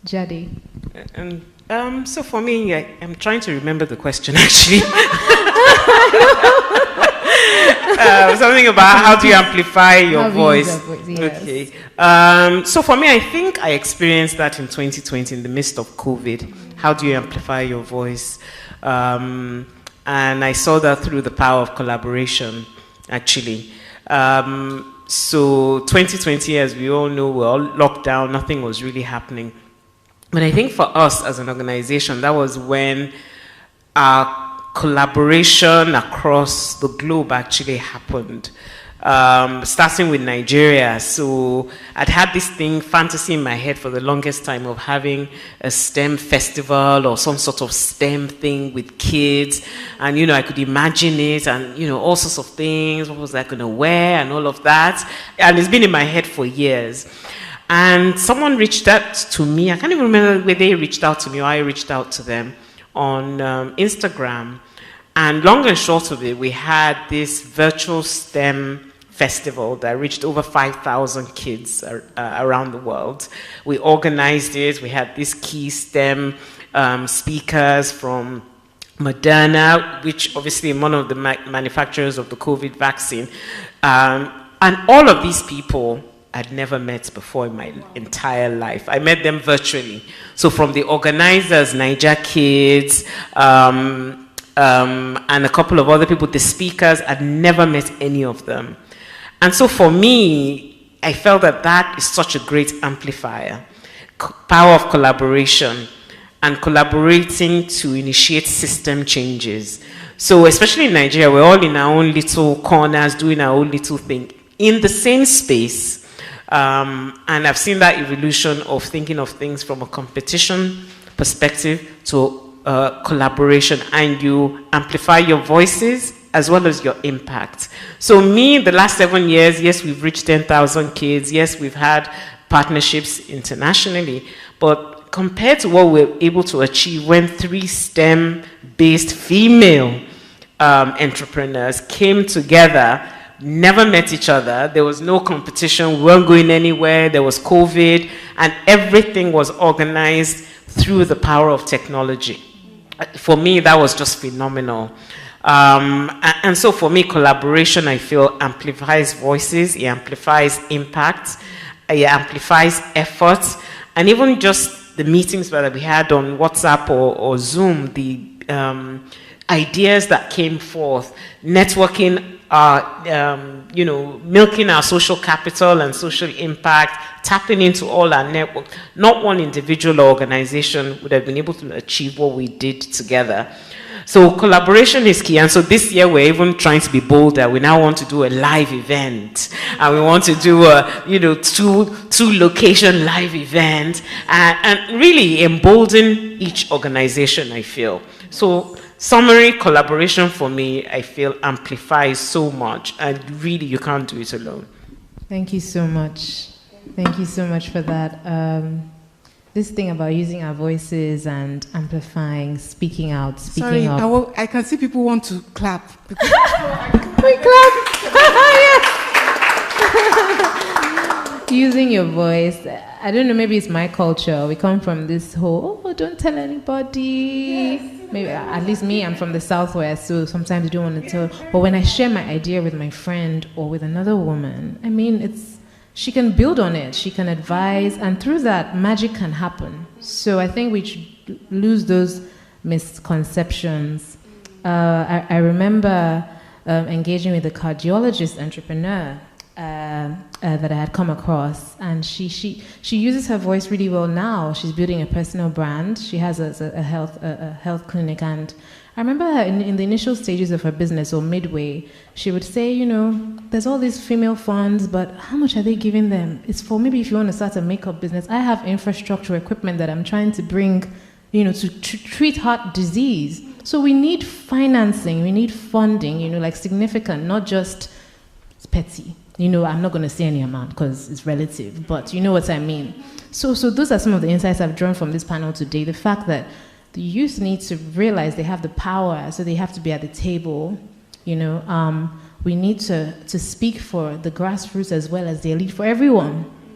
Jadi. So for me, I'm trying to remember the question actually. Something about how do you amplify your voice? Yes. Okay. So for me, I think I experienced that in 2020 in the midst of COVID. How do you amplify your voice? And I saw that through the power of collaboration, actually. So 2020, as we all know, we're all locked down. Nothing was really happening. But I think for us as an organization, that was when our collaboration across the globe actually happened, starting with Nigeria. So I'd had this fantasy in my head for the longest time of having a STEM festival or some sort of STEM thing with kids. And, I could imagine it and, all sorts of things. What was I going to wear and all of that? And it's been in my head for years. And someone reached out to me. I can't even remember whether they reached out to me or I reached out to them on Instagram. And long and short of it, we had this virtual STEM festival that reached over 5,000 kids around the world. We organized it. We had these key STEM speakers from Moderna, which obviously is one of the manufacturers of the COVID vaccine. And all of these people I'd never met before in my entire life. I met them virtually. So from the organizers, Niger Kids, and a couple of other people, the speakers, I'd never met any of them. And so for me, I felt that is such a great amplifier. Power of collaboration and collaborating to initiate system changes. So especially in Nigeria, we're all in our own little corners doing our own little thing in the same space. And I've seen that evolution of thinking of things from a competition perspective to collaboration, and you amplify your voices as well as your impact. So me, the last 7 years, yes, we've reached 10,000 kids. Yes, we've had partnerships internationally. But compared to what we're able to achieve when 3 STEM-based female entrepreneurs came together, never met each other, there was no competition, we weren't going anywhere, there was COVID, and everything was organized through the power of technology. For me, that was just phenomenal. And so for me, collaboration, I feel, amplifies voices, it amplifies impact, it amplifies efforts, and even just the meetings that we had on WhatsApp or Zoom, the ideas that came forth, networking, milking our social capital and social impact, tapping into all our network. Not one individual or organization would have been able to achieve what we did together. So collaboration is key. And so this year we're even trying to be bolder. We now want to do a live event, and we want to do a two location live event, and really embolden each organization, I feel. So summary, collaboration for me, I feel, amplifies so much, and really you can't do it alone. Thank you so much. Thank you so much for that. This thing about using our voices and amplifying, speaking out, speaking up. Sorry, I can see people want to clap. We clap. Yes. Using your voice. I don't know, maybe it's my culture. We come from this whole, don't tell anybody. Yes. Maybe, at least me, I'm from the Southwest, so sometimes you don't want to tell. But when I share my idea with my friend or with another woman, I mean, she can build on it, she can advise, and through that, magic can happen. So I think we should lose those misconceptions. I remember engaging with a cardiologist entrepreneur that I had come across, and she uses her voice really well now. She's building a personal brand. She has a health clinic, and I remember her in the initial stages of her business, or midway, she would say, there's all these female funds, but how much are they giving them? It's for maybe if you want to start a makeup business. I have infrastructure equipment that I'm trying to bring, to treat heart disease. So we need financing, we need funding, like significant, not just petty. I'm not going to say any amount because it's relative, but you know what I mean. So those are some of the insights I've drawn from this panel today. The fact that the youth need to realize they have the power, so they have to be at the table. We need to speak for the grassroots as well as the elite, for everyone.